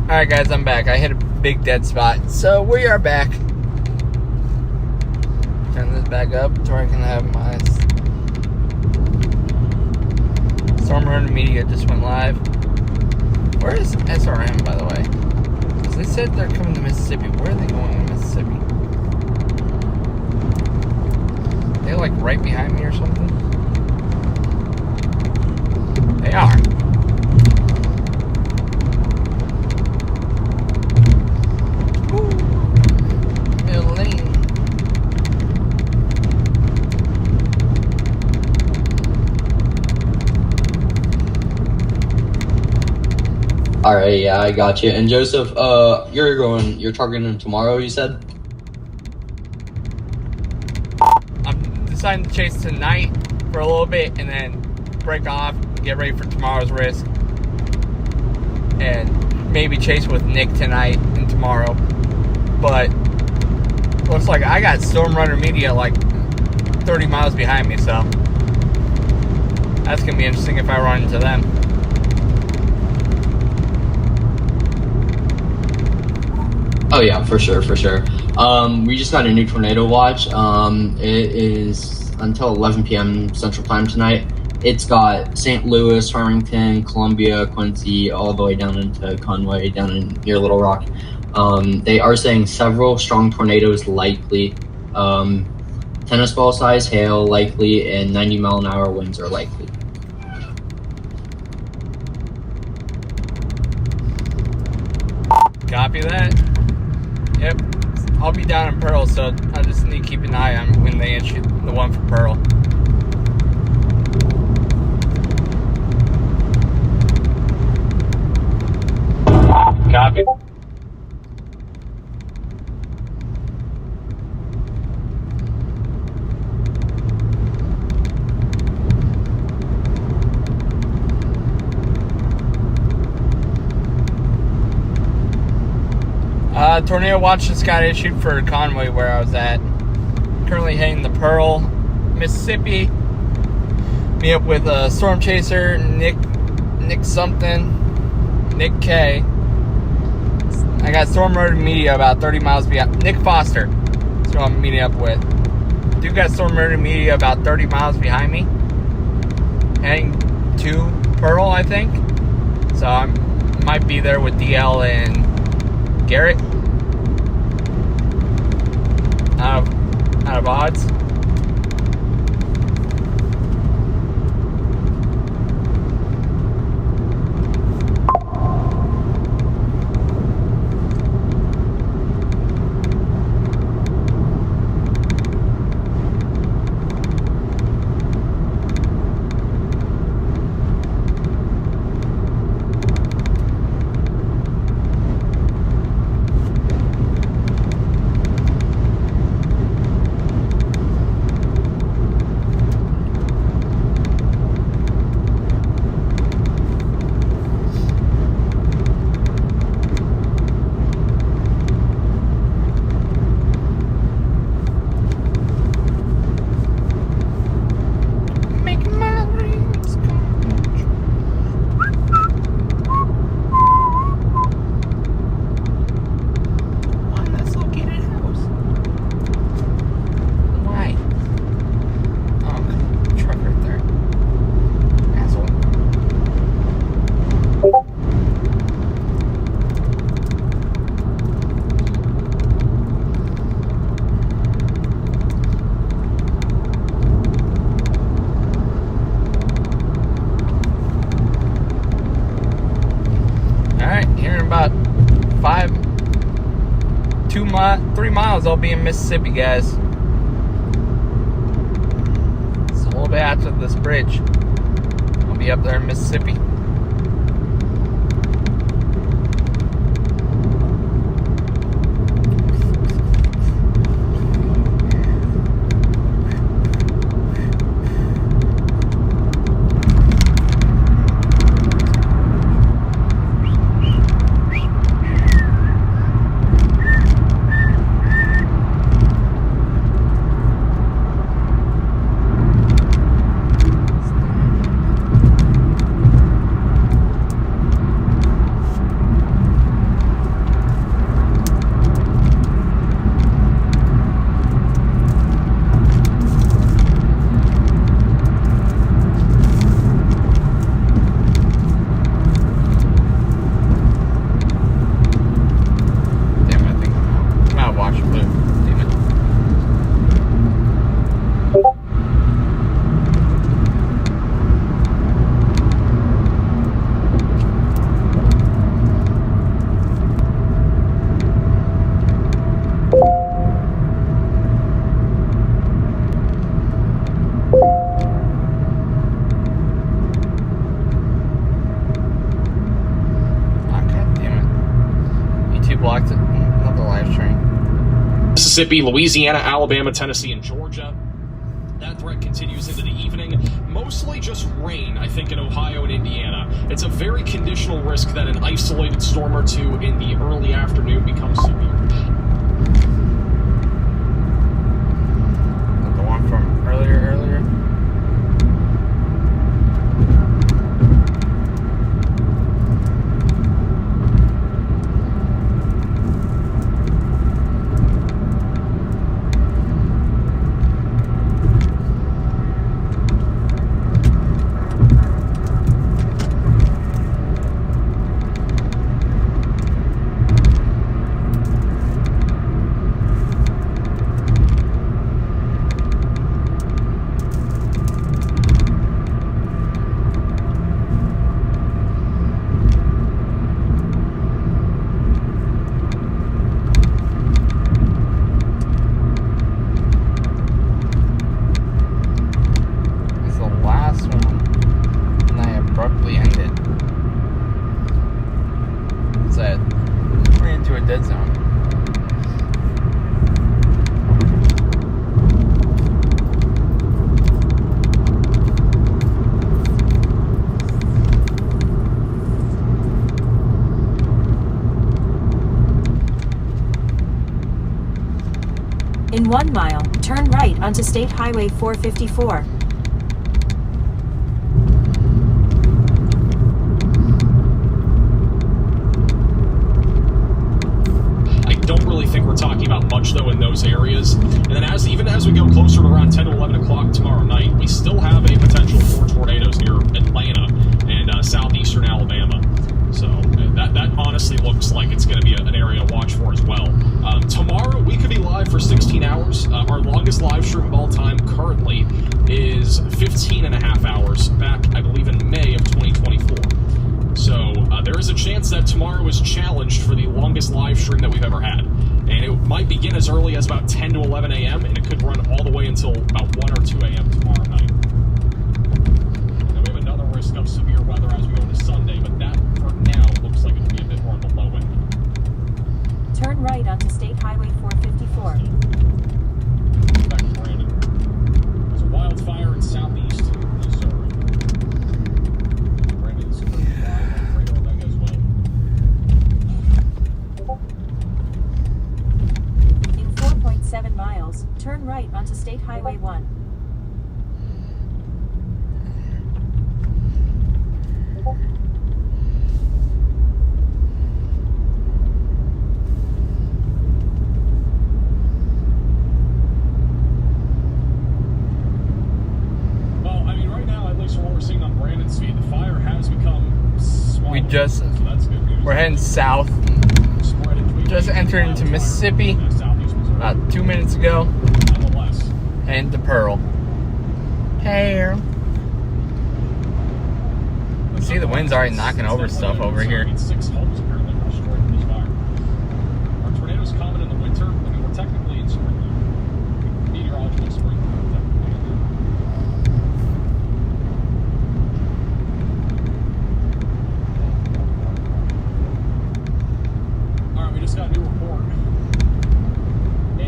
Alright guys, I'm back. I hit a big dead spot. So we are back. Turn this back up so I can have my Storm Runner Media just went live. Where is SRM, by the way? Because they said they're coming to Mississippi. Where are they going in Mississippi? They're like right behind me or something? They are. All right, yeah, I got you. And Joseph, you're targeting tomorrow, you said? I'm deciding to chase tonight for a little bit and then break off, get ready for tomorrow's risk. And maybe chase with Nick tonight and tomorrow. But looks like I got Storm Runner Media like 30 miles behind me, so that's going to be interesting if I run into them. Oh yeah, for sure. We just got a new tornado watch. It is until 11 p.m. Central Time tonight. It's got St. Louis, Farmington, Columbia, Quincy, all the way down into Conway, down in near Little Rock. They are saying several strong tornadoes likely. Tennis ball size hail likely, and 90-mile-an-hour winds are likely. Copy that. Yep, I'll be down in Pearl, so I just need to keep an eye on when they issue the one for Pearl. Copy. Tornado watch just got issued for Conway, where I was at. Currently heading to Pearl, Mississippi. Meet up with Storm Chaser, Nick K. I got Storm Runner Media about 30 miles behind. Nick Foster is who I'm meeting up with. Dude got Storm Runner Media about 30 miles behind me. Heading to Pearl, I think. So I might be there with DL and Garrett. Out of odds. About 3 miles, I'll be in Mississippi, guys. It's a little bit after this bridge. I'll be up there in Mississippi. Mississippi, Louisiana, Alabama, Tennessee, and Georgia. That threat continues into the evening. Mostly just rain, I think, in Ohio and Indiana. It's a very conditional risk that an isolated storm or two in the early afternoon becomes severe. The one from earlier. Dead zone. In 1 mile, turn right onto State Highway 454. Much though in those areas, and then even as we go closer to around 10 to 11 o'clock tomorrow night, we still have a potential for tornadoes near Atlanta and southeastern Alabama. So that honestly looks like it's going to be an area to watch for as well. Tomorrow we could be live for 16 hours. Our longest live stream of all time currently is 15 and a half hours back, I believe, in May of 2024. So there is a chance that tomorrow is challenged for the longest live stream that we've ever had. And it might begin as early as about 10 to 11 a.m., and it could run all the way until about 1 or 2 a.m. tomorrow night. And we have another risk of severe weather as we go into Sunday, but that, for now, looks like it'll be a bit more on the low end. Turn right onto State Highway 454. Back to Brandon. There's a wildfire in southeast Missouri. Brandon's currently live on radar Omega as well. 7 miles, turn right onto State Highway 1. Well, I mean, right now, at least from what we're seeing on Brandon's feed, the fire has become smaller. So that's good news. We're heading south. Just entered into Mississippi about 2 minutes ago. And to Pearl. Hey. See, the wind's already knocking over stuff over here. 6 homes apparently were destroyed in this fire. Are tornadoes common in the winter? I mean, we're technically in spring now. Meteorological spring. All right, we just got a new report. A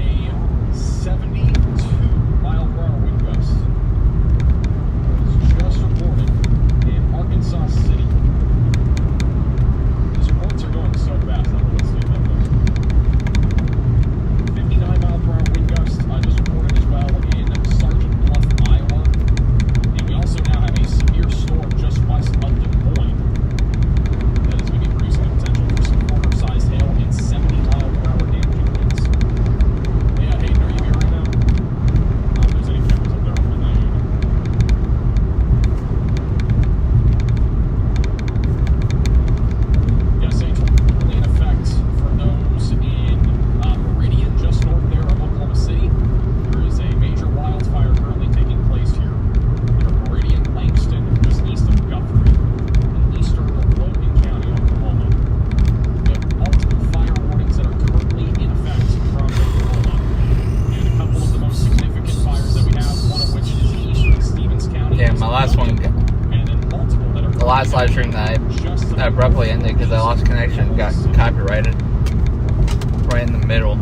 72-mile-per-hour wind gust was just reported in Arkansas City. These reports are going so fast, I don't know what to say about those. 59-mile-per-hour wind gust just reported as well in Sergeant Bluff, Iowa. And we also now have a severe storm just west of Des Moines that is going to be producing a potential for some quarter-sized hail and 70-mile-per-hour damaging winds. Yeah, Hayden, are you here right now? If there's any cameras up there, I'll find that unit. Yes, Angel, currently in effect for those in Meridian, just north there of Oklahoma City. There is a major wildfire currently taking place here near Meridian, Langston, just east of Guthrie, in eastern Logan County, Oklahoma. We have multiple fire warnings that are currently in effect from Oklahoma. And a couple of the most significant fires that we have, one of which is in eastern Stevens County. Yeah, my last one. And then multiple that are The last live stream that I abruptly ended because I lost connection got copyrighted right in the middle.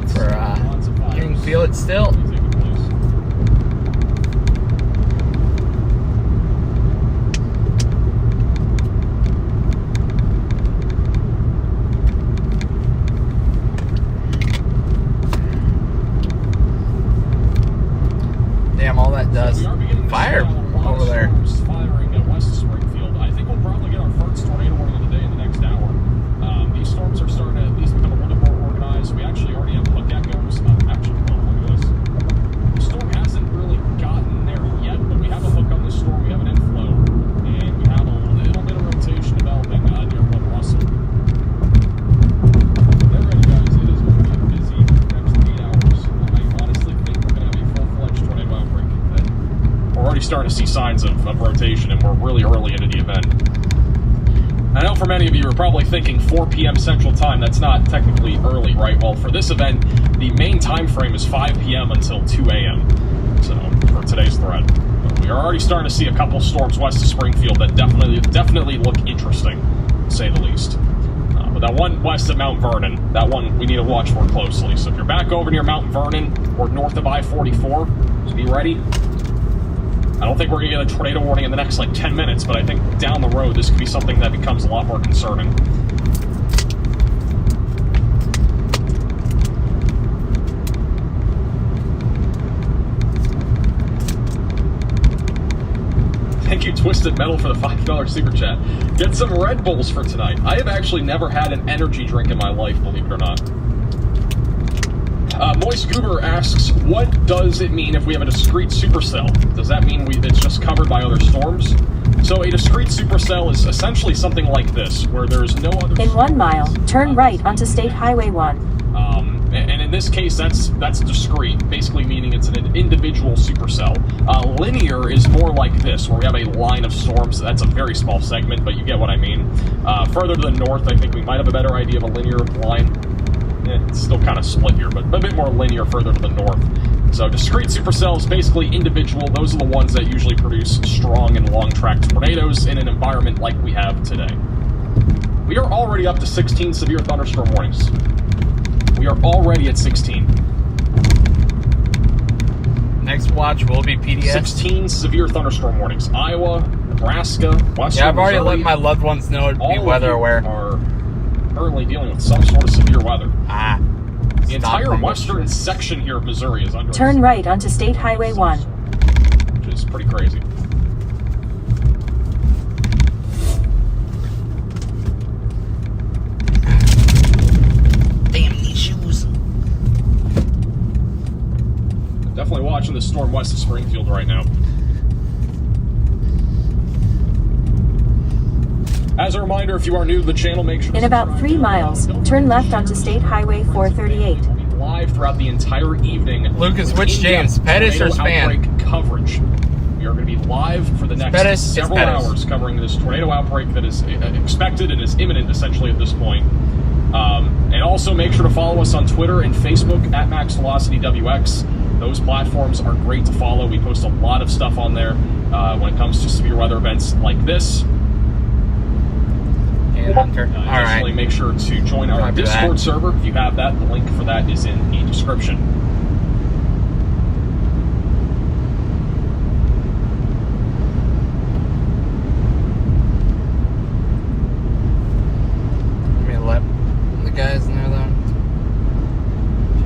lots for you can feel it still. Damn, all that dust. Fire over there. Firing west of Springfield. I think we'll probably get our first tornado warning of the day in the next hour. These storms are starting to at least become a little bit more organized. We actually already have hook echoes. Actually, look at this. The storm hasn't really gotten there yet, but we have a hook on this storm. We have an inflow, and we have a little bit of rotation developing near One Russell. Get ready, guys. It is going to be busy next 8 hours. I honestly think we're going to have a full-fledged tornado outbreak. We're already starting to see signs of rotation, and we're really early into the event. I know for many of you are probably thinking 4 p.m. Central Time. That's not technically early, right? Well, for this event, the main time frame is 5 p.m. until 2 a.m. So, for today's thread. But we are already starting to see a couple storms west of Springfield that definitely look interesting, to say the least. But that one west of Mount Vernon, that one we need to watch more closely. So if you're back over near Mount Vernon or north of I-44, just be ready. I don't think we're going to get a tornado warning in the next, 10 minutes, but I think down the road, this could be something that becomes a lot more concerning. Thank you, Twisted Metal, for the $5 super chat. Get some Red Bulls for tonight. I have actually never had an energy drink in my life, believe it or not. Moist Goober asks, what does it mean if we have a discrete supercell? Does that mean it's just covered by other storms? So a discrete supercell is essentially something like this, where there's no other... In 1 mile, turn right onto State Highway 1. And in this case, that's discrete, basically meaning it's an individual supercell. Linear is more like this, where we have a line of storms. That's a very small segment, but you get what I mean. Further to the north, I think we might have a better idea of a linear line. It's still kind of split here, but a bit more linear further to the north. So discrete supercells, basically individual. Those are the ones that usually produce strong and long-track tornadoes in an environment like we have today. We are already up to 16 severe thunderstorm warnings. We are already at 16. Next watch will be PDS. 16 severe thunderstorm warnings. Iowa, Nebraska, Western Yeah, I've already Missouri, let my loved ones know to be weather aware. Are currently dealing with some sort of severe weather. The entire western section here of Missouri is under... Turn right onto State Highway 1. Which is pretty crazy. Damn these shoes. Definitely watching the storm west of Springfield right now. As a reminder, if you are new to the channel, make sure... In about 3 miles, turn left onto State Highway 438. We'll be live throughout the entire evening. Lucas, which James? Pettis or Span? Outbreak coverage. We are going to be live for the next several hours covering this tornado outbreak that is expected and is imminent, essentially, at this point. And also make sure to follow us on Twitter and Facebook at MaxVelocityWX. Those platforms are great to follow. We post a lot of stuff on there when it comes to severe weather events like this. Hunter. Additionally, make sure to join our Discord server. If you have that, the link for that is in the description. Let me let the guys know though.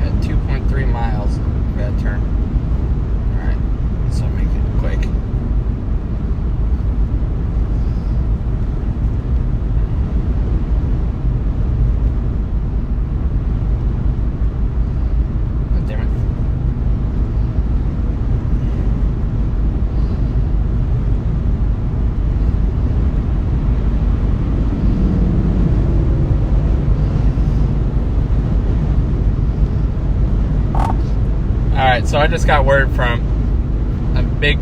At 2.3 miles, we gotta turn. Alright, so make it quick. Alright, so I just got word from a big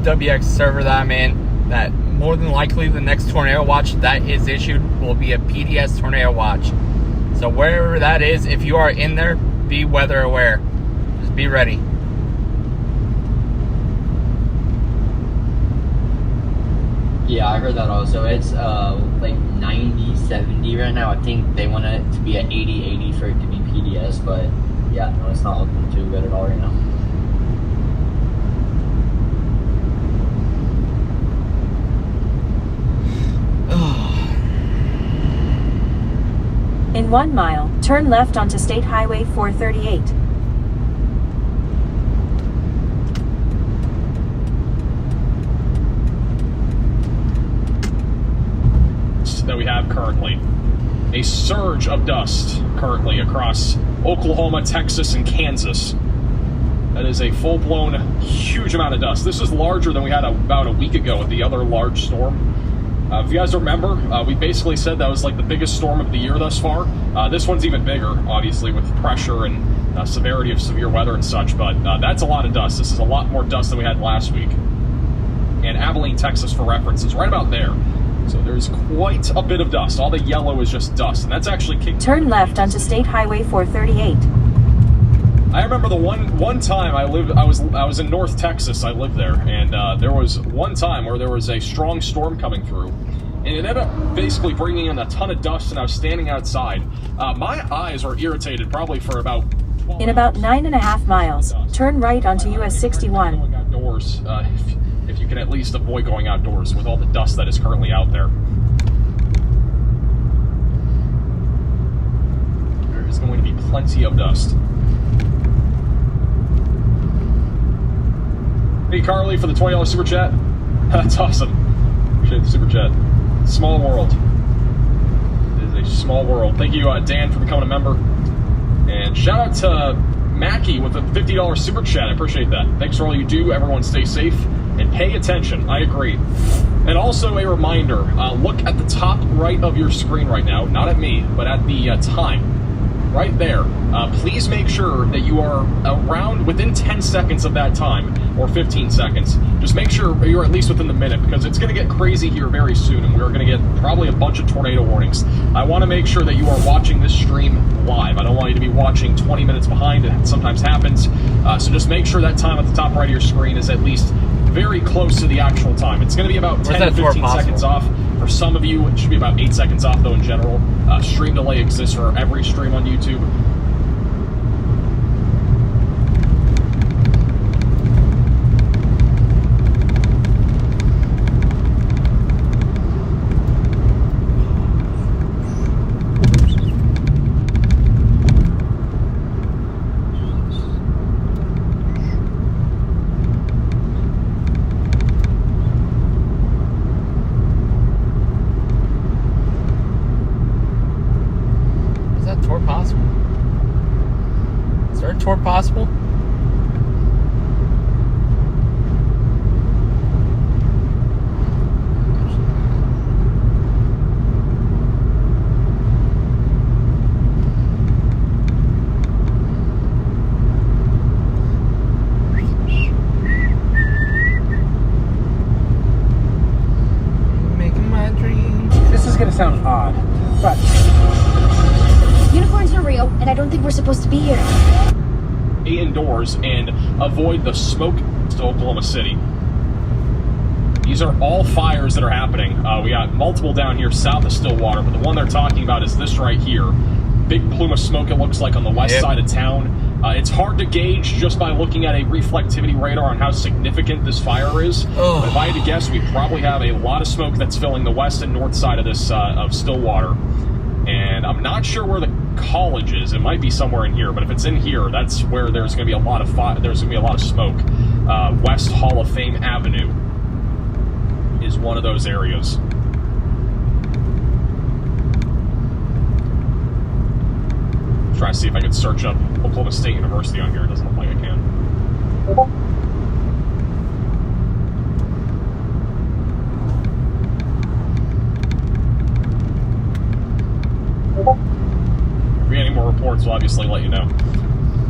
WX server that I'm in that more than likely the next tornado watch that is issued will be a PDS tornado watch. So wherever that is, if you are in there, be weather aware. Just be ready. Yeah, I heard that also. It's like 90, 70 right now. I think they want it to be at 80, 80 for it to be PDS, but Yeah, no, it's not looking too good at all right now. In 1 mile, turn left onto State Highway 438. That we have currently. A surge of dust currently across Oklahoma, Texas, and Kansas. That is a full-blown, huge amount of dust. This is larger than we had about a week ago with the other large storm. If you guys remember, we basically said that was like the biggest storm of the year thus far. This one's even bigger, obviously, with pressure and severity of severe weather and such, but that's a lot of dust. This is a lot more dust than we had last week. And Abilene, Texas, for reference, is right about there. So there's quite a bit of dust. All the yellow is just dust, and that's actually kicking. Turn left onto State Highway 438. I remember the one time I was in North Texas. I lived there, and there was one time where there was a strong storm coming through, and it ended up basically bringing in a ton of dust. And I was standing outside. My eyes were irritated probably for about 12 In about 9.5 miles, turn right onto US 61. Going outdoors, if you can at least avoid going outdoors with all the dust that is currently out there. There is going to be plenty of dust. Hey Carly for the $20 super chat. That's awesome. Appreciate the super chat. Small world. It is a small world. Thank you, Dan, for becoming a member. And shout out to Mackie with a $50 super chat. I appreciate that. Thanks for all you do. Everyone stay safe and pay attention. I agree. And also a reminder, look at the top right of your screen right now. Not at me, but at the time. Right there. Please make sure that you are around within 10 seconds of that time, or 15 seconds. Just make sure you're at least within the minute, because it's going to get crazy here very soon, and we're going to get probably a bunch of tornado warnings. I want to make sure that you are watching this stream live. I don't want you to be watching 20 minutes behind. It sometimes happens. So just make sure that time at the top right of your screen is at least very close to the actual time. It's going to be about 10 to 15 seconds off. For some of you, it should be about 8 seconds off, though, in general. Stream delay exists for every stream on YouTube. Possible? Making my dreams. This is gonna sound odd, but unicorns are real, and I don't think we're supposed to be here. Indoors and avoid the smoke to Oklahoma City. These are all fires that are happening. We got multiple down here south of Stillwater, but the one they're talking about is this right here. Big plume of smoke, it looks like, on the west side of town. It's hard to gauge just by looking at a reflectivity radar on how significant this fire is. But if I had to guess, we probably have a lot of smoke that's filling the west and north side of this of Stillwater. And I'm not sure where the college is. It might be somewhere in here, but if it's in here, that's where there's going to be a lot of there's going to be a lot of smoke. West Hall of Fame Avenue is one of those areas. Try to see if I can search up Oklahoma State University on here. It doesn't look like I can. If we get any more reports, we'll obviously let you know.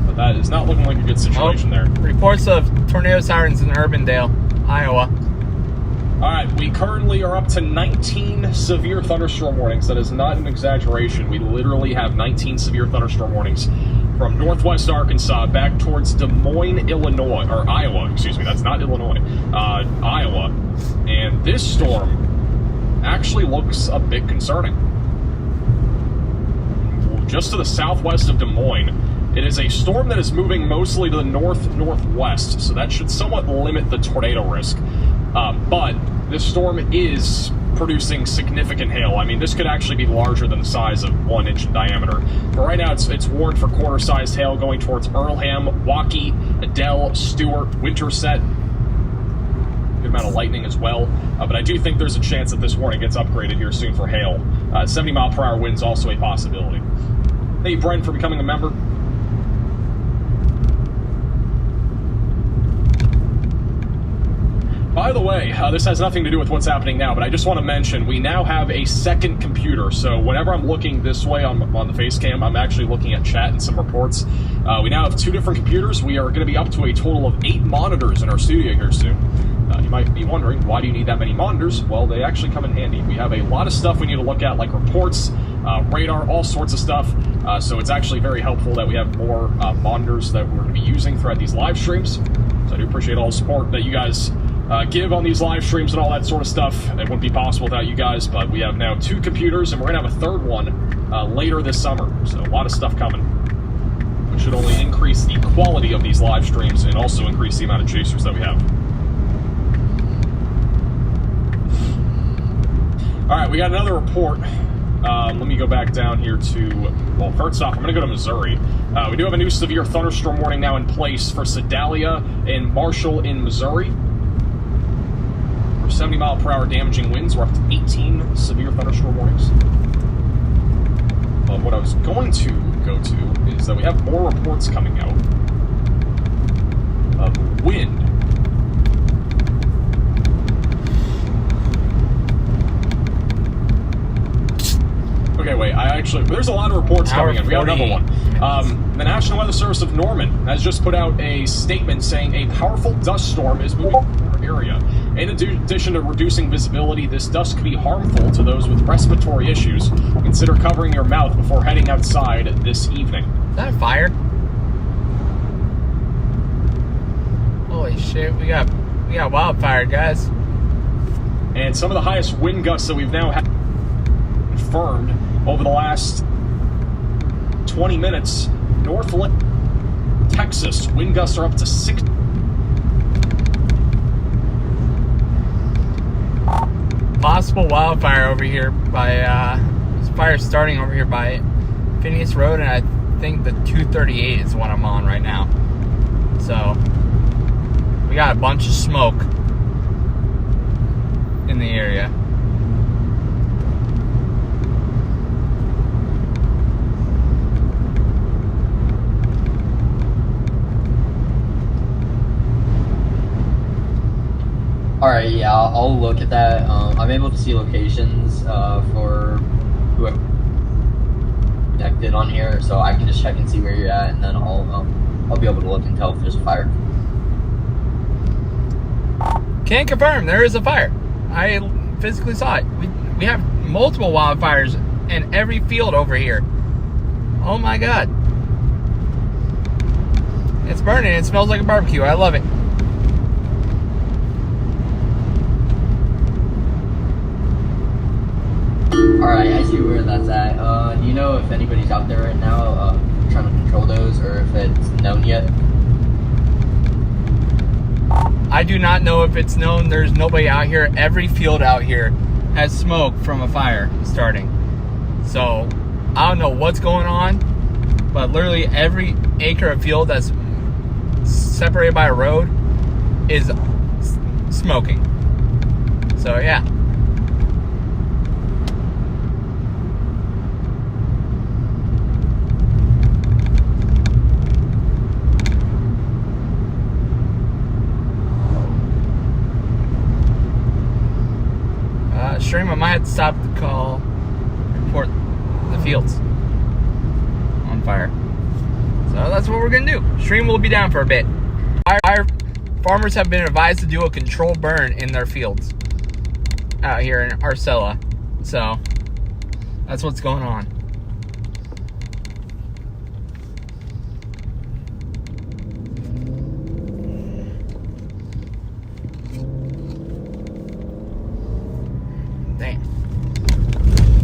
But that is not looking like a good situation there. Reports of tornado sirens in Urbandale, Iowa. Alright, we currently are up to 19 severe thunderstorm warnings. That is not an exaggeration. We literally have 19 severe thunderstorm warnings from northwest Arkansas back towards Des Moines, Illinois, or Iowa, excuse me, that's not Illinois, Iowa. And this storm actually looks a bit concerning. Just to the southwest of Des Moines, It is a storm that is moving mostly to the north-northwest, so that should somewhat limit the tornado risk. But this storm is producing significant hail. I mean, this could actually be larger than the size of 1 inch in diameter. But right now, it's warned for quarter-sized hail going towards Earlham, Waukee, Adele, Stewart, Winterset. Good amount of lightning as well. But I do think there's a chance that this warning gets upgraded here soon for hail. 70-mile-per-hour winds also a possibility. Thank you, Brent, for becoming a member. By the way, this has nothing to do with what's happening now, but I just want to mention we now have a second computer. So whenever I'm looking this way on the face cam, I'm actually looking at chat and some reports. We now have 2 different computers. We are going to be up to a total of 8 monitors in our studio here soon. You might be wondering, why do you need that many monitors? Well, they actually come in handy. We have a lot of stuff we need to look at, like reports, radar, all sorts of stuff. So it's actually very helpful that we have more monitors that we're going to be using throughout these live streams. So I do appreciate all the support that you guys give on these live streams and all that sort of stuff. It wouldn't be possible without you guys, but we have now 2 computers, and we're going to have a 3rd one later this summer. So a lot of stuff coming, which should only increase the quality of these live streams and also increase the amount of chasers that we have. All right, we got another report. Let me go back down here to, well, first off, I'm going to go to Missouri. We do have a new severe thunderstorm warning now in place for Sedalia and Marshall in Missouri. 70-mile-per-hour damaging winds. We're up to 18 severe thunderstorm warnings. But what I was going to go to is that we have more reports coming out of wind. Okay, wait, there's a lot of reports coming in. We got another one. The National Weather Service of Norman has just put out a statement saying a powerful dust storm is moving through our area. In addition to reducing visibility, this dust could be harmful to those with respiratory issues. Consider covering your mouth before heading outside this evening. Is that a fire? Holy shit, we got wildfire, guys. And some of the highest wind gusts that we've now had confirmed over the last 20 minutes. Northland, Texas, wind gusts are up to 6. Possible wildfire over here by, fire starting over here by Phineas Road, and I think the 238 is what I'm on right now. So, we got a bunch of smoke in the area. Alright, yeah, I'll look at that. I'm able to see locations for whoever connected on here, so I can just check and see where you're at, and then I'll be able to look and tell if there's a fire. Can confirm there is a fire. I physically saw it. We have multiple wildfires in every field over here. Oh my god. It's burning. It smells like a barbecue. I love it. Alright, I see where that's at. Do you know if anybody's out there right now trying to control those, or if it's known yet? I do not know if it's known. There's nobody out here. Every field out here has smoke from a fire starting. So, I don't know what's going on, but literally every acre of field that's separated by a road is smoking. So, yeah. Stream, I might have to stop the call, report the fields on fire. So that's what we're gonna do. Stream will be down for a bit. Our farmers have been advised to do a controlled burn in their fields out here in Arcella. So that's what's going on. Damn.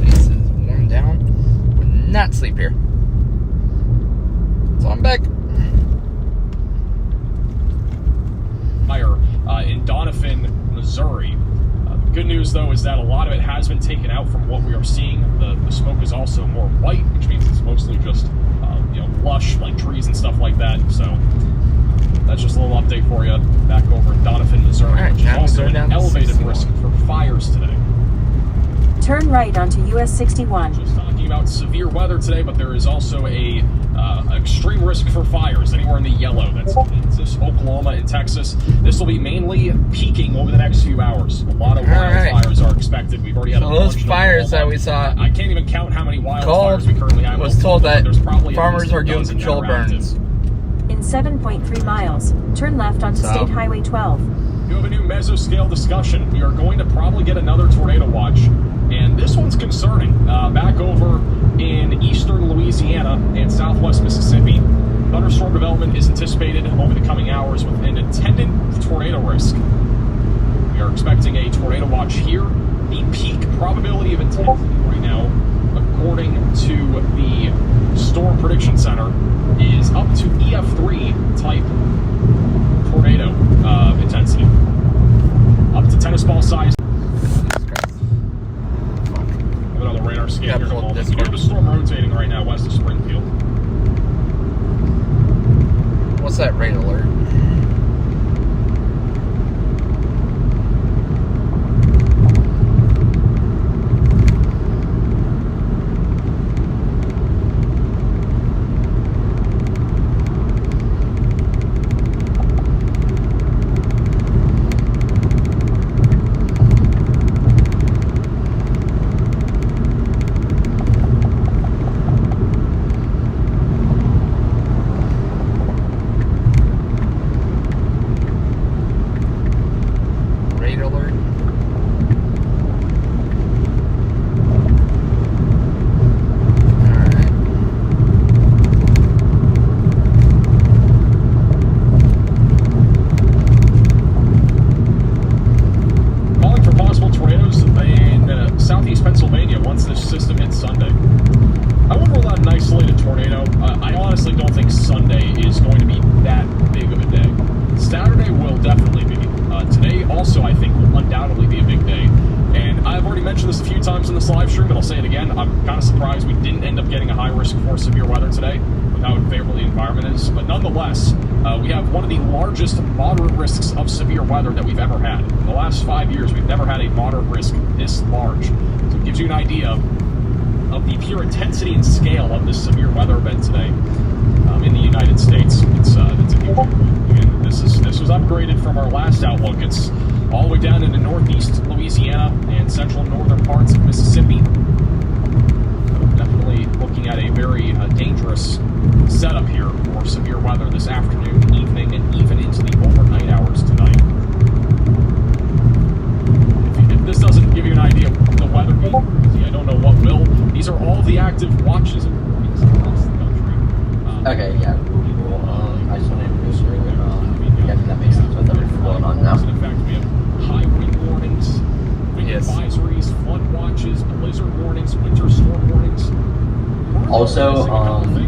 This is worn down. Would not sleep here. So I'm back. Missouri. The good news, though, is that a lot of it has been taken out from what we are seeing. The smoke is also more white, which means it's mostly just lush, like trees and stuff like that. So that's just a little update for you back over in Doniphan, Missouri, All right, which is now also we go an down to elevated 61. risk for fires today. Turn right onto US 61. Just talking about severe weather today, but there is also a extreme risk for fires anywhere in the yellow. That's Kansas, Oklahoma, and Texas. This will be mainly peaking over the next few hours. A lot of wildfires are expected. We've already had a bunch those in fires that Oklahoma. we saw. I can't even count how many wildfires we currently have. Was told that There's probably at farmers least a are doing dozen that control are active. burns. In 7.3 miles, turn left onto State Highway 12. You have a new mesoscale discussion. We are going to probably get another tornado watch, and this one's concerning. Back over in eastern Louisiana and southwest Mississippi, thunderstorm development is anticipated over the coming hours with an attendant tornado risk. We are expecting a tornado watch here. The peak probability of intensity right now, according to the Storm Prediction Center, is up to EF3 type tornado intensity. Up to tennis ball size. Have it on the radar scan here in a moment. You have a storm rotating right now west of Springfield. What's that rate alert? We have one of the largest moderate risks of severe weather that we've ever had. In the last 5 years, we've never had a moderate risk this large. So it gives you an idea of the pure intensity and scale of this severe weather event today in the United States. It's a huge and this was upgraded from our last outlook. It's all the way down into northeast Louisiana and central northern parts of Mississippi. Definitely looking at a very dangerous setup here for severe weather this afternoon, evening, and even into the overnight hours tonight. If this doesn't give you an idea of the weather being crazy, I don't know what will. These are all the active watches and warnings across the country. Okay, yeah. I just wanted to make sure that that makes sense with everything going on now. In fact, we have high wind warnings, wind advisories, flood watches, blizzard warnings, winter storm warnings. Also,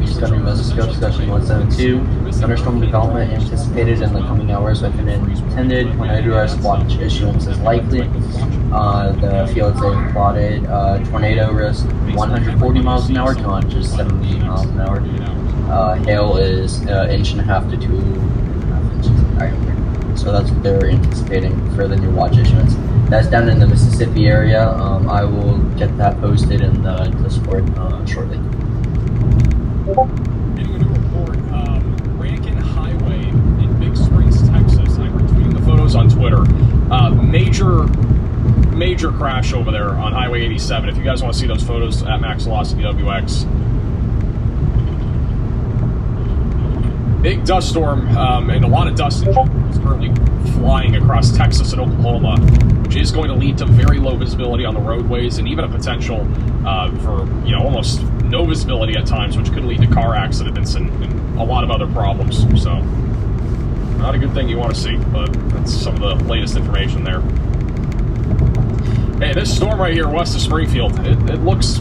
just under mesoscale discussion 172, thunderstorm development anticipated in the coming hours with an intended tornado risk watch issuance is likely. The fields have plotted tornado risk 140 miles an hour to 170 miles an hour. Hail is 1.5 inches to 2.5 inches. So that's what they're anticipating for the new watch issuance. That's down in the Mississippi area. I will get that posted in the Discord shortly. Getting a new report, Rankin Highway in Big Springs, Texas. I'm retweeting the photos on Twitter. Major crash over there on Highway 87. If you guys want to see those photos, at Max Velocity WX. Big dust storm and a lot of dust in general is currently flying across Texas and Oklahoma, which is going to lead to very low visibility on the roadways and even a potential for almost no visibility at times, which could lead to car accidents and a lot of other problems. So not a good thing you want to see, but that's some of the latest information there. Hey, this storm right here west of Springfield, it looks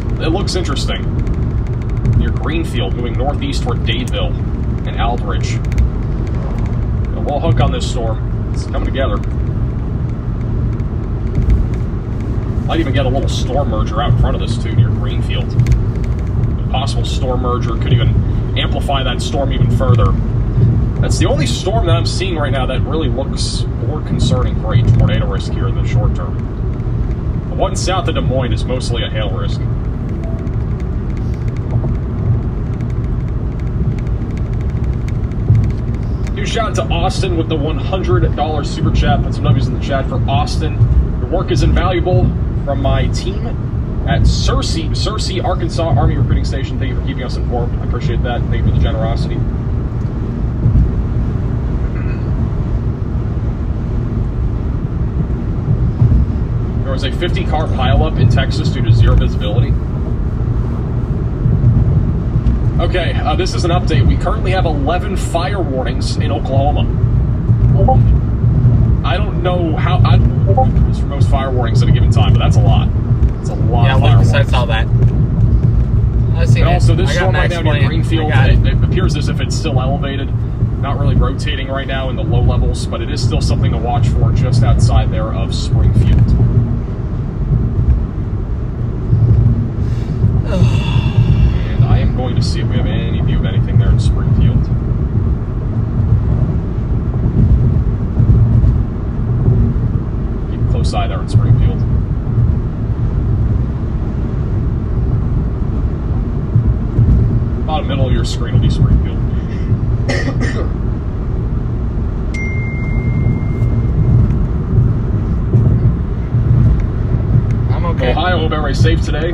interesting. Near Greenfield, moving northeast toward Dadeville and Aldridge. We'll hook on this storm. It's coming together. Might even get a little storm merger out in front of this too, near Greenfield. A possible storm merger could even amplify that storm even further. That's the only storm that I'm seeing right now that really looks more concerning for a tornado risk here in the short term. The one south of Des Moines is mostly a hail risk. Huge shout out to Austin with the $100 super chat. Put some W's in the chat for Austin. Your work is invaluable. From my team at Searcy, Arkansas Army Recruiting Station. Thank you for keeping us informed. I appreciate that. Thank you for the generosity. There was a 50-car pileup in Texas due to zero visibility. Okay, this is an update. We currently have 11 fire warnings in Oklahoma. I don't know how for most fire warnings at a given time, but that's a lot. It's a lot. Yeah, of fire Lucas, I warnings. saw that. I've seen And also, it. this I got storm an right now near explain. Greenfield, I got it. it appears as if it's still elevated. Not really rotating right now in the low levels, but it is still something to watch for just outside there of Springfield. And I am going to see if we have any view of anything there in Springfield. Keep a close eye there in Springfield. Bottom middle of your screen will be Springfield. I'm okay. Ohio, hope everybody's safe today.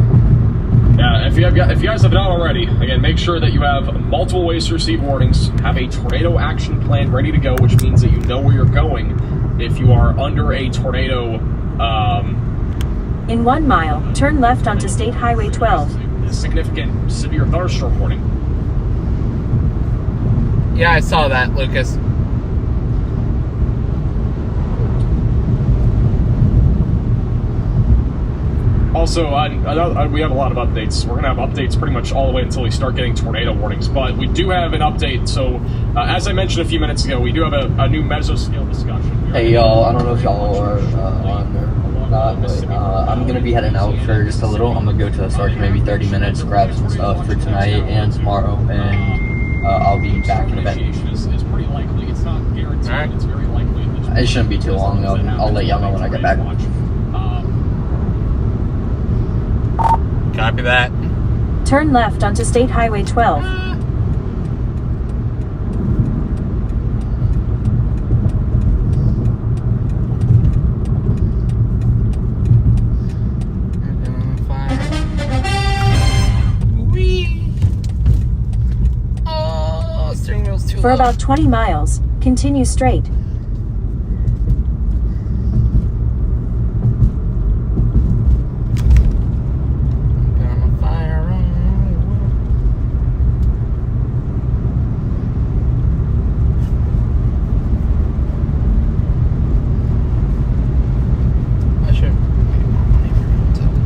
Yeah, if you guys have not already, again, make sure that you have multiple ways to receive warnings, have a tornado action plan ready to go, which means that you know where you're going if you are under a tornado. In 1 mile, turn left onto State Highway 12. Significant severe thunderstorm warning. Yeah, I saw that, Lucas. Also, we have a lot of updates. We're going to have updates pretty much all the way until we start getting tornado warnings. But we do have an update. So, as I mentioned a few minutes ago, we do have a new mesoscale discussion. Hey y'all, I don't know if y'all are on there or not, but I'm gonna be heading out for just a little. I'm gonna go to the store for maybe 30 minutes, grab some stuff for tonight and tomorrow, and I'll be back in a bit. Is pretty likely. It's not guaranteed. All right. It's very likely. It shouldn't be too long. I'll let y'all know when I get back. Copy that. Turn left onto State Highway 12. Oh, steering wheel's too For low. about 20 miles, continue straight. I'm a fire I should make more money for hotel.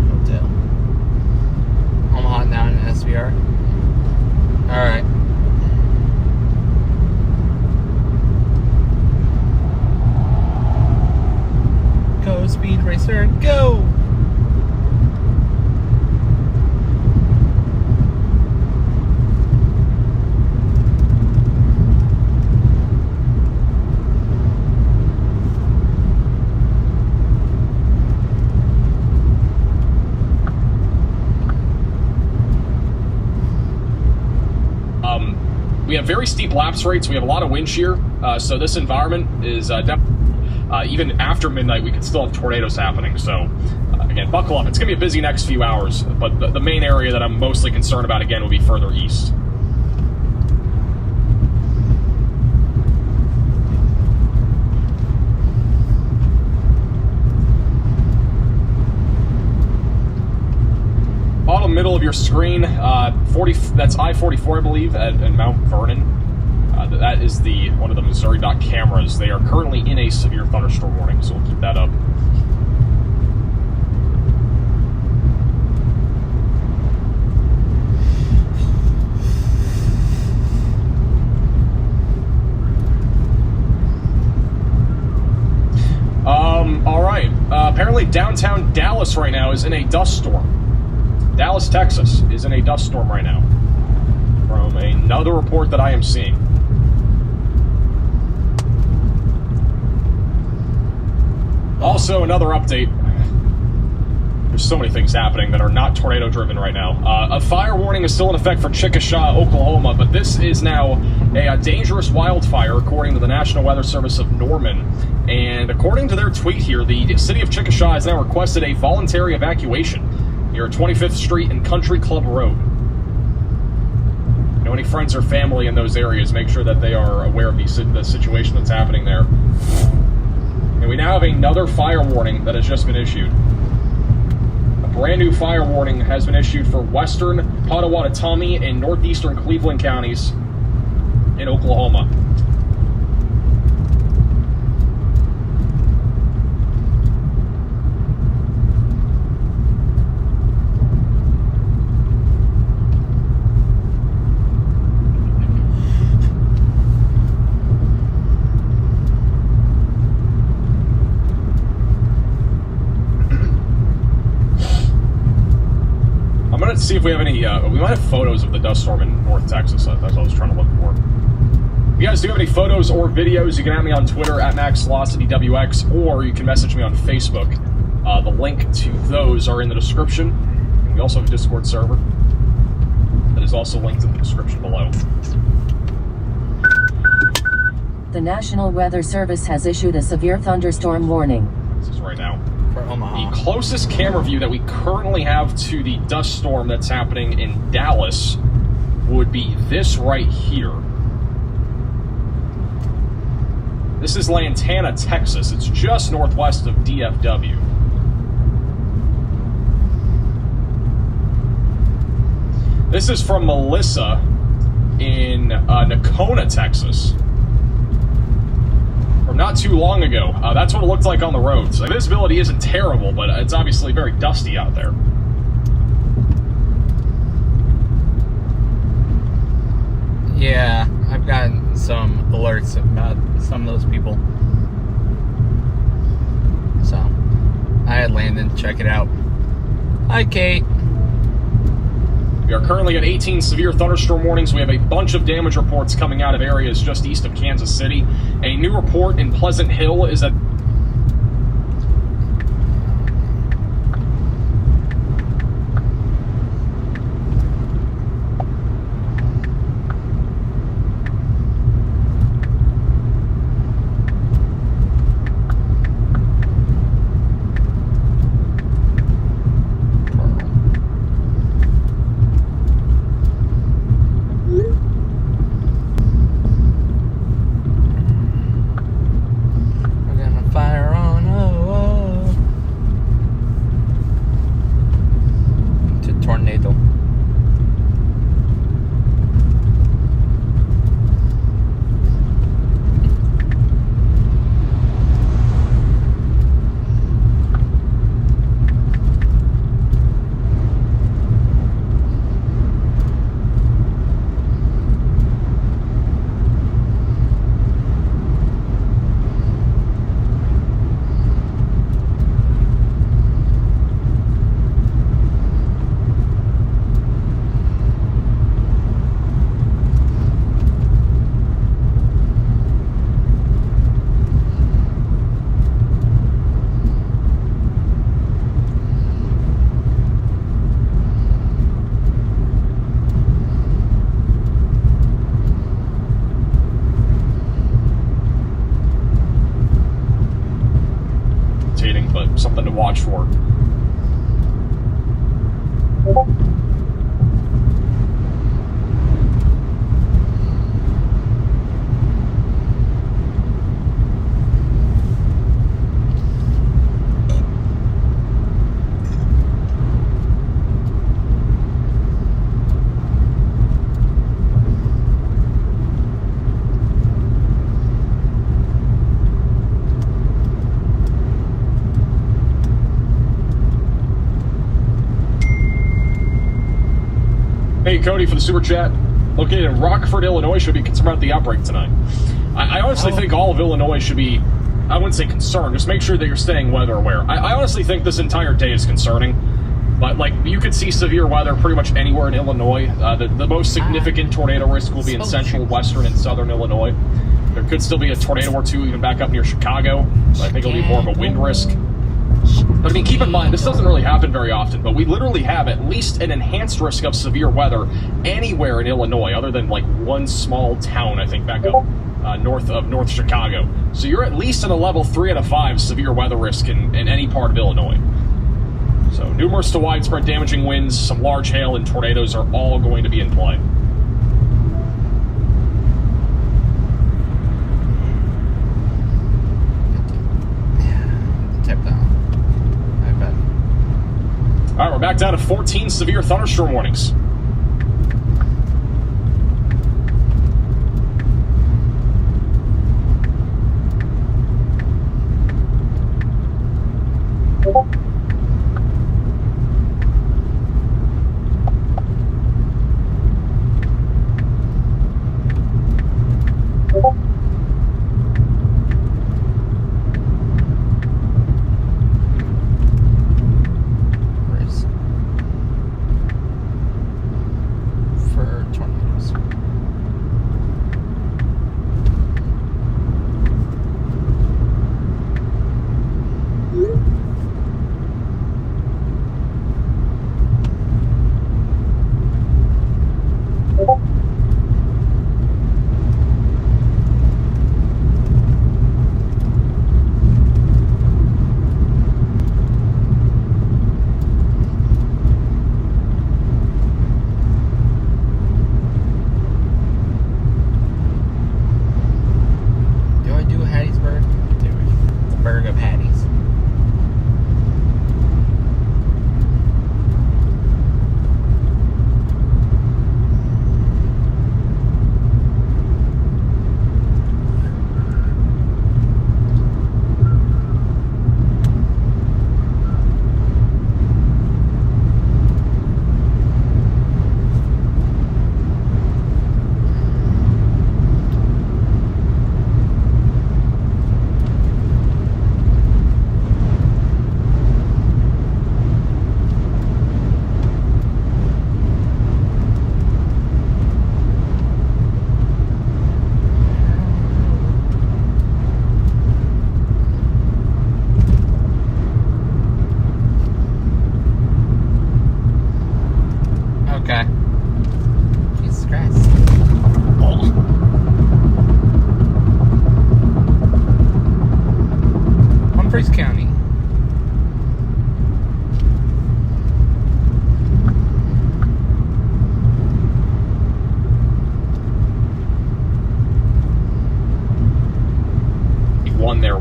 Hotel. Omaha down in SVR. Alright. Go, Speed Racer, go! We have very steep lapse rates. We have a lot of wind shear, so this environment is definitely even after midnight, we could still have tornadoes happening. So, again, buckle up. It's going to be a busy next few hours, but the main area that I'm mostly concerned about, again, will be further east. Bottom middle of your screen, 40. That's I-44, I believe, at Mount Vernon. That is one of the Missouri dot cameras. They are currently in a severe thunderstorm warning, so we'll keep that up. All right. Apparently, downtown Dallas right now is in a dust storm. Dallas, Texas is in a dust storm right now, from another report that I am seeing. Also, another update. There's so many things happening that are not tornado-driven right now. A fire warning is still in effect for Chickasha, Oklahoma, but this is now a dangerous wildfire, according to the National Weather Service of Norman. And according to their tweet here, the city of Chickasha has now requested a voluntary evacuation near 25th Street and Country Club Road. You know, any friends or family in those areas, make sure that they are aware of the situation that's happening there. And we now have another fire warning that has just been issued. A brand new fire warning has been issued for western Potawatomi and northeastern Cleveland counties in Oklahoma. See if we have any, we might have photos of the dust storm in North Texas. That's what I was trying to look for. If you guys do have any photos or videos, you can at me on Twitter at MaxVelocityWX, or you can message me on Facebook. The link to those are in the description. And we also have a Discord server that is also linked in the description below. The National Weather Service has issued a severe thunderstorm warning. This is right now. For Omaha. The closest camera view that we currently have to the dust storm that's happening in Dallas would be this right here. This is Lantana, Texas. It's just northwest of DFW. This is from Melissa in Nacona, Texas. From not too long ago. That's what it looked like on the roads. The visibility isn't terrible, but it's obviously very dusty out there. Yeah, I've gotten some alerts about some of those people. So, I had Landon check it out. Hi, Kate. We are currently at 18 severe thunderstorm warnings. We have a bunch of damage reports coming out of areas just east of Kansas City. A new report in Pleasant Hill is that something to watch for. Hey, Cody, for the super chat. Located in Rockford, Illinois, should be concerned about the outbreak tonight. I honestly think all of Illinois should be, I wouldn't say concerned, just make sure that you're staying weather aware. I honestly think this entire day is concerning, but like you could see severe weather pretty much anywhere in Illinois. The most significant tornado risk will be in central, western, and southern Illinois. There could still be a tornado or two even back up near Chicago, but I think it'll be more of a wind risk. But I mean, keep in mind, this doesn't really happen very often, but we literally have at least an enhanced risk of severe weather anywhere in Illinois, other than like one small town, I think, back up north of North Chicago. So you're at least in a level 3 out of 5 severe weather risk in any part of Illinois. So numerous to widespread damaging winds, some large hail, and tornadoes are all going to be in play. All right, we're back down to 14 severe thunderstorm warnings.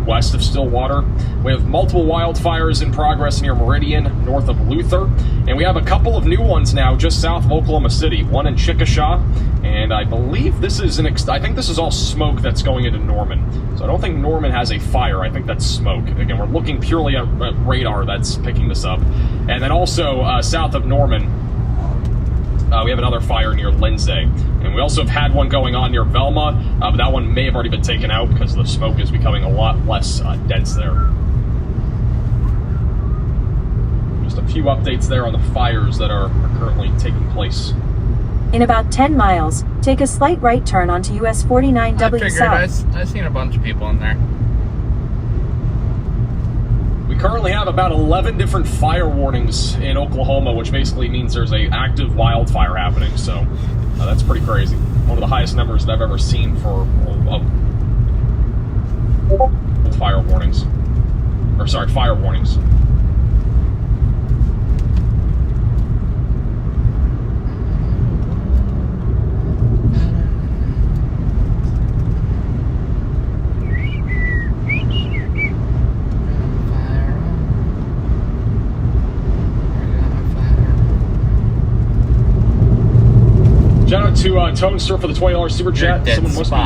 West of Stillwater. We have multiple wildfires in progress near Meridian, north of Luther, and we have a couple of new ones now just south of Oklahoma City. One in Chickasha, and I believe this is I think this is all smoke that's going into Norman. So I don't think Norman has a fire. I think that's smoke. Again, we're looking purely at radar that's picking this up. And then also south of Norman, we have another fire near Lindsay. And we also have had one going on near Velma, but that one may have already been taken out because the smoke is becoming a lot less dense there. Just a few updates there on the fires that are currently taking place. In about 10 miles, take a slight right turn onto US 49W South. I've seen a bunch of people in there. We currently have about 11 different fire warnings in Oklahoma, which basically means there's an active wildfire happening. So that's pretty crazy. One of the highest numbers that I've ever seen for fire warnings. Or fire warnings. Shout out to Tonester for the $20 super chat. Someone must be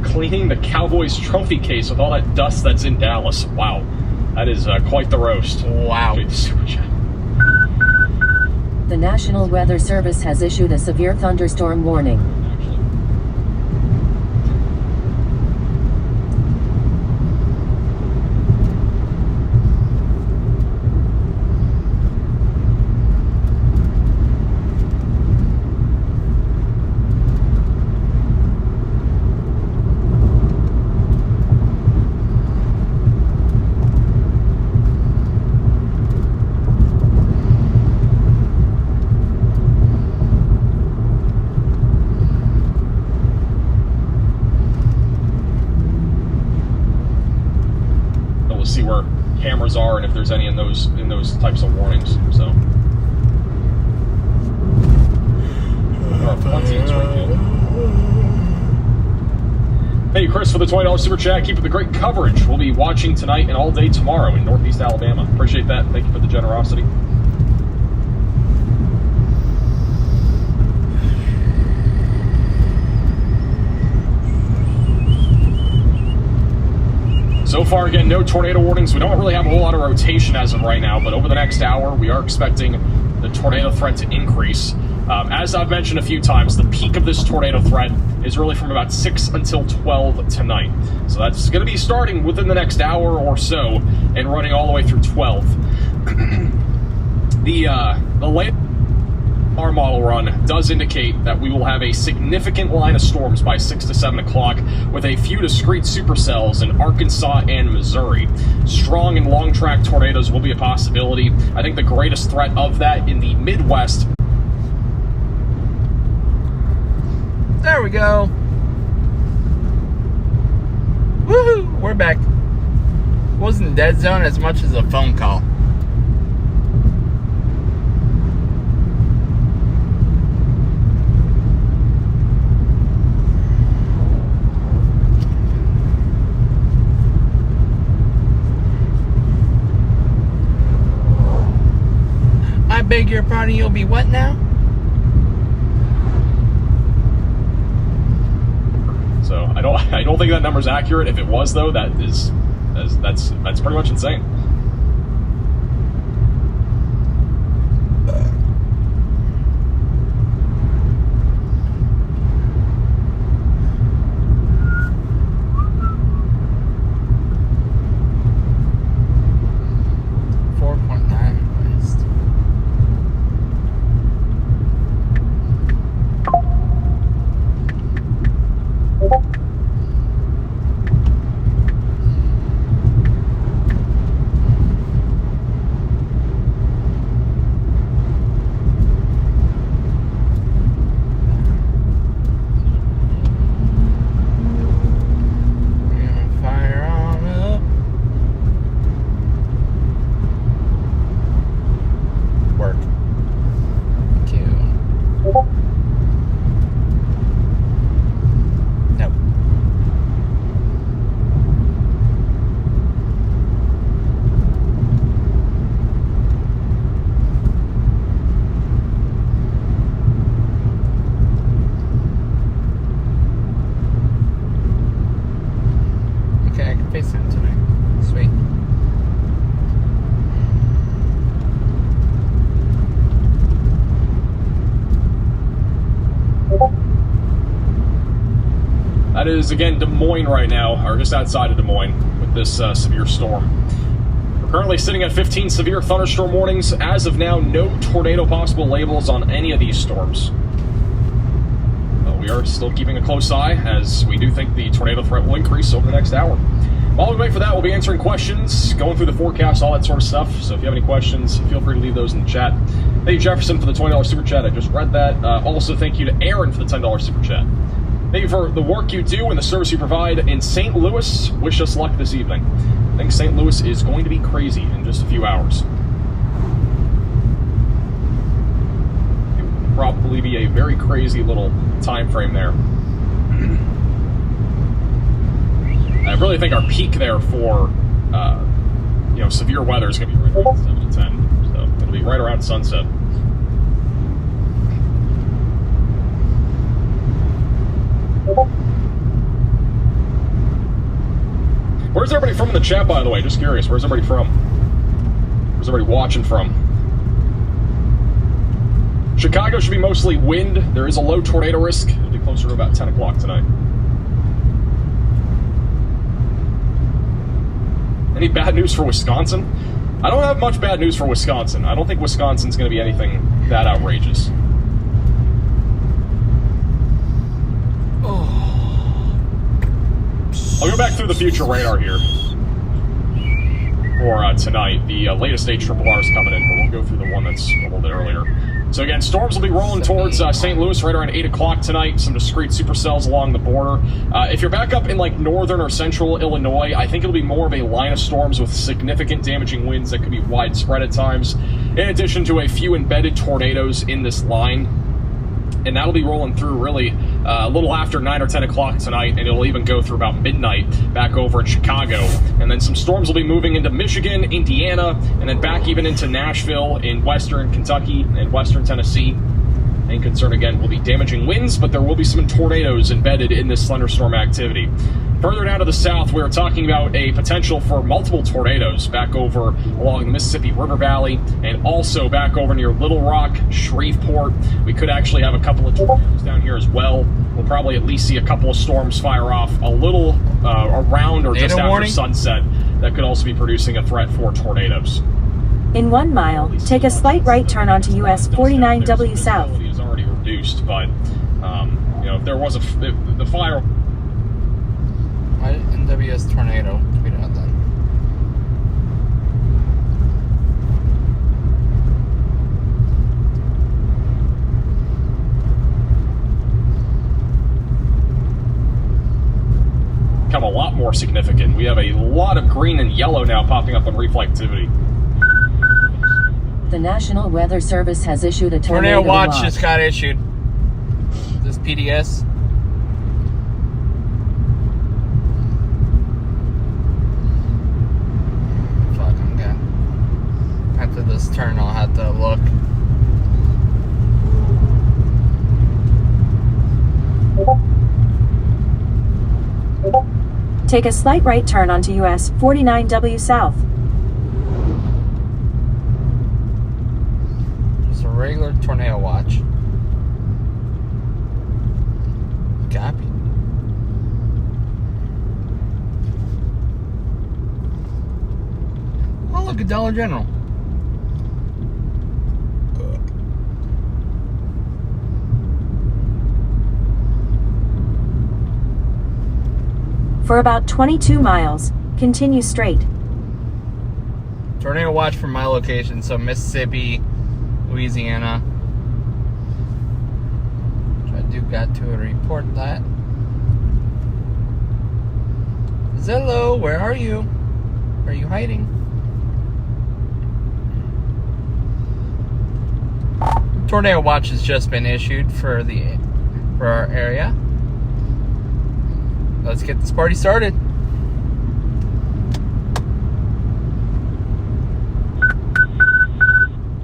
cleaning the Cowboys trophy case with all that dust that's in Dallas. Wow, that is quite the roast. Wow. Super chat. The National Weather Service has issued a severe thunderstorm warning. See where cameras are and if there's any in those types of warnings. So there are plenty in Springfield. Thank you, Chris, for the $20 super chat. Keep up the great coverage. We'll be watching tonight and all day tomorrow in Northeast Alabama. Appreciate that. Thank you for the generosity. So far, again, no tornado warnings. We don't really have a whole lot of rotation as of right now, but over the next hour, we are expecting the tornado threat to increase. As I've mentioned a few times, the peak of this tornado threat is really from about 6 until 12 tonight. So that's going to be starting within the next hour or so and running all the way through 12. The late our model run does indicate that we will have a significant line of storms by 6 to 7 o'clock with a few discrete supercells in Arkansas and Missouri. Strong and long track tornadoes will be a possibility. I think the greatest threat of that in the Midwest. There we go. Woohoo! We're back. Wasn't dead zone as much as a phone call. I beg your pardon, you'll be what now? So I don't think that number's accurate. If it was, though, that's pretty much insane. That is, again, Des Moines right now, or just outside of Des Moines, with this severe storm. We're currently sitting at 15 severe thunderstorm warnings. As of now, no tornado possible labels on any of these storms. We are still keeping a close eye, as we do think the tornado threat will increase over the next hour. While we wait for that, we'll be answering questions, going through the forecast, all that sort of stuff. So if you have any questions, feel free to leave those in the chat. Thank you, Jefferson, for the $20 super chat. I just read that. Also, thank you to Aaron for the $10 super chat. Thank you for the work you do and the service you provide in St. Louis. Wish us luck this evening. I think St. Louis is going to be crazy in just a few hours. It will probably be a very crazy little time frame there. I really think our peak there for severe weather is going to be right around 7 to 10. So it'll be right around sunset. Where's everybody from in the chat, by the way? Just curious. Where's everybody from? Where's everybody watching from? Chicago should be mostly wind. There is a low tornado risk. It'll be closer to about 10 o'clock tonight. Any bad news for Wisconsin? I don't have much bad news for Wisconsin. I don't think Wisconsin's going to be anything that outrageous. I'll go back through the future radar here for tonight. The latest HRRR is coming in, but we'll go through the one that's a little bit earlier. So again, storms will be rolling towards St. Louis right around 8 o'clock tonight. Some discrete supercells along the border. If you're back up in like northern or central Illinois, I think it'll be more of a line of storms with significant damaging winds that could be widespread at times, in addition to a few embedded tornadoes in this line. And that'll be rolling through really a little after 9 or 10 o'clock tonight, and it'll even go through about midnight back over in Chicago. And then some storms will be moving into Michigan, Indiana, and then back even into Nashville in western Kentucky and western Tennessee. Main concern, again, will be damaging winds, but there will be some tornadoes embedded in this thunderstorm activity. Further down to the south, we're talking about a potential for multiple tornadoes back over along the Mississippi River Valley and also back over near Little Rock, Shreveport. We could actually have a couple of tornadoes down here as well. We'll probably at least see a couple of storms fire off a little around or just after sunset. That could also be producing a threat for tornadoes. In 1 mile, take a slight right turn onto US 49W South. Visibility is already reduced, but if there was the fire. NWS tornado. Tweet out that. Become a lot more significant. We have a lot of green and yellow now popping up on reflectivity. The National Weather Service has issued a Tornado watch just got issued. This PDS. After this turn, I'll have to look. Take a slight right turn onto US 49W South. It's a regular tornado watch. Copy. Oh, look at Dollar General. For about 22 miles, continue straight. Tornado watch from my location, so Mississippi, Louisiana. Which I do got to report that. Zello, where are you? Where are you hiding? Tornado watch has just been issued for our area. Let's get this party started.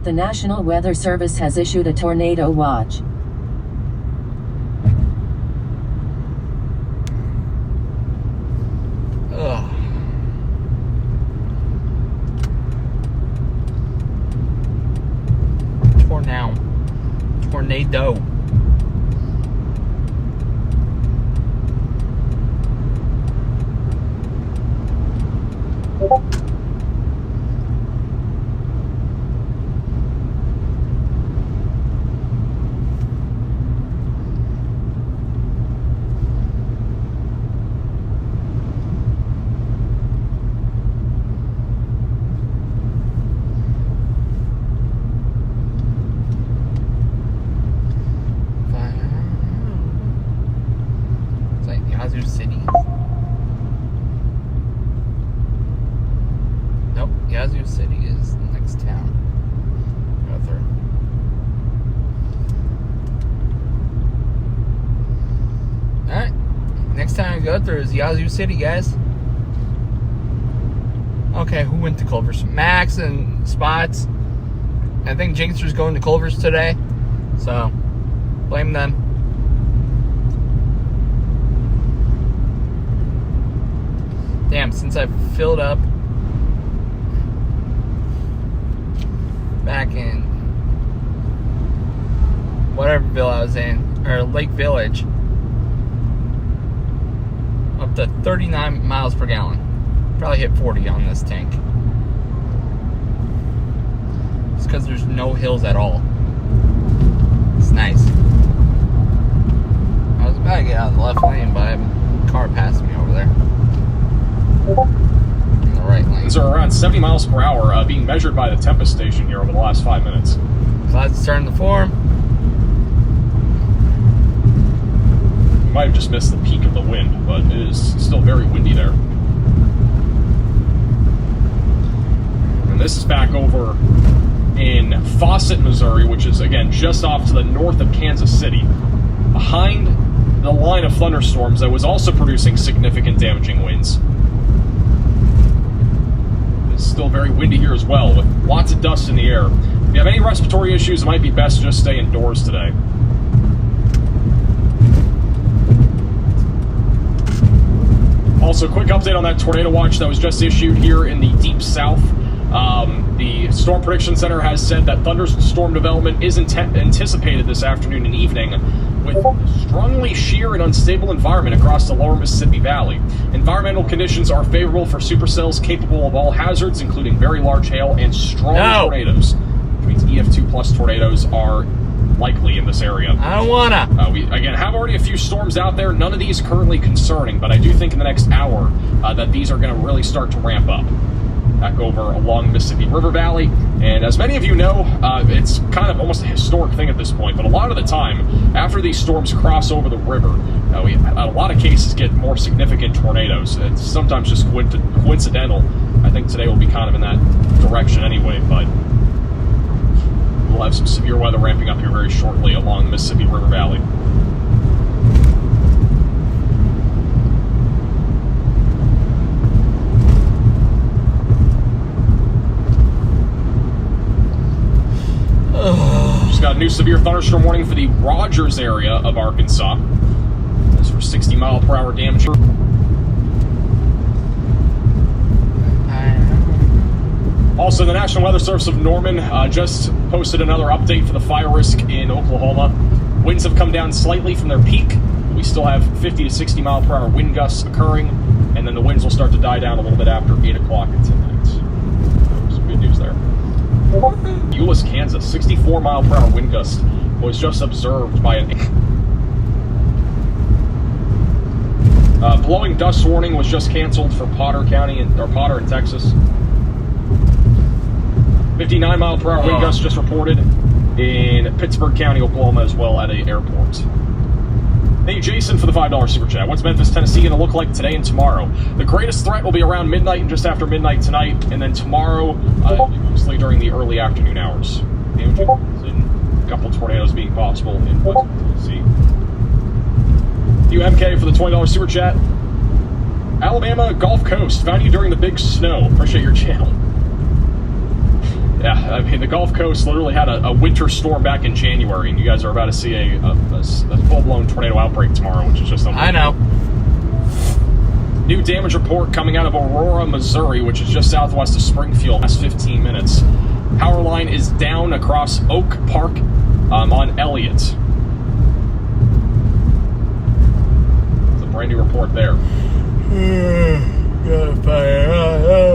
The National Weather Service has issued a tornado watch. Ugh. Tornado. Yazoo City is the next town. Go through. Alright. Next time I go through is Yazoo City, guys. Okay, who went to Culver's? Max and Spots. I think Jinkster's going to Culver's today. So, blame them. Damn, since I filled up back in whatever ville I was in, or Lake Village, up to 39 miles per gallon. Probably hit 40 on this tank. It's because there's no hills at all. It's nice. I was about to get out of the left lane, but I have a car passing me over there. In the right lane. These are around 70 miles per hour being measured by the Tempest station here over the last 5 minutes. Clouds turn the form. You might have just missed the peak of the wind, but it is still very windy there. And this is back over in Fawcett, Missouri, which is, again, just off to the north of Kansas City. Behind the line of thunderstorms that was also producing significant damaging winds. It's still very windy here as well, with lots of dust in the air. If you have any respiratory issues, it might be best to just stay indoors today. Also, quick update on that tornado watch that was just issued here in the deep south. The Storm Prediction Center has said that thunderstorm development is anticipated this afternoon and evening, with a strongly shear and unstable environment across the lower Mississippi Valley. Environmental conditions are favorable for supercells capable of all hazards, including very large hail and strong tornadoes, which means EF2 plus tornadoes are likely in this area. I don't wanna. We, again, have already a few storms out there. None of these currently concerning, but I do think in the next hour that these are going to really start to ramp up. Back over along Mississippi River Valley, and as many of you know, it's kind of almost a historic thing at this point, but a lot of the time, after these storms cross over the river, we, in a lot of cases, get more significant tornadoes. It's sometimes just coincidental. I think today will be kind of in that direction anyway, but we'll have some severe weather ramping up here very shortly along the Mississippi River Valley. Just got a new severe thunderstorm warning for the Rogers area of Arkansas. This for 60 mile per hour damage. Also, the National Weather Service of Norman just posted another update for the fire risk in Oklahoma. Winds have come down slightly from their peak. We still have 50 to 60 mile per hour wind gusts occurring, and then the winds will start to die down a little bit after 8 o'clock tonight. Some good news there. Euless, Kansas, 64 mile per hour wind gust was just observed by an blowing dust warning was just canceled for Potter County or Potter in Texas. 59 mile per hour wind gust just reported in Pittsburgh County, Oklahoma, as well at an airport. Thank you, Jason, for the $5 super chat. What's Memphis, Tennessee going to look like today and tomorrow? The greatest threat will be around midnight and just after midnight tonight, and then tomorrow, mostly during the early afternoon hours. And a couple tornadoes being possible in West Tennessee. You MK for the $20 super chat. Alabama Gulf Coast found you during the big snow. Appreciate your channel. Yeah, I mean, the Gulf Coast literally had a winter storm back in January, and you guys are about to see a full-blown tornado outbreak tomorrow, which is just unbelievable. I know. New damage report coming out of Aurora, Missouri, which is just southwest of Springfield, last 15 minutes. Power line is down across Oak Park on Elliott. It's a brand new report there. Gotta fire.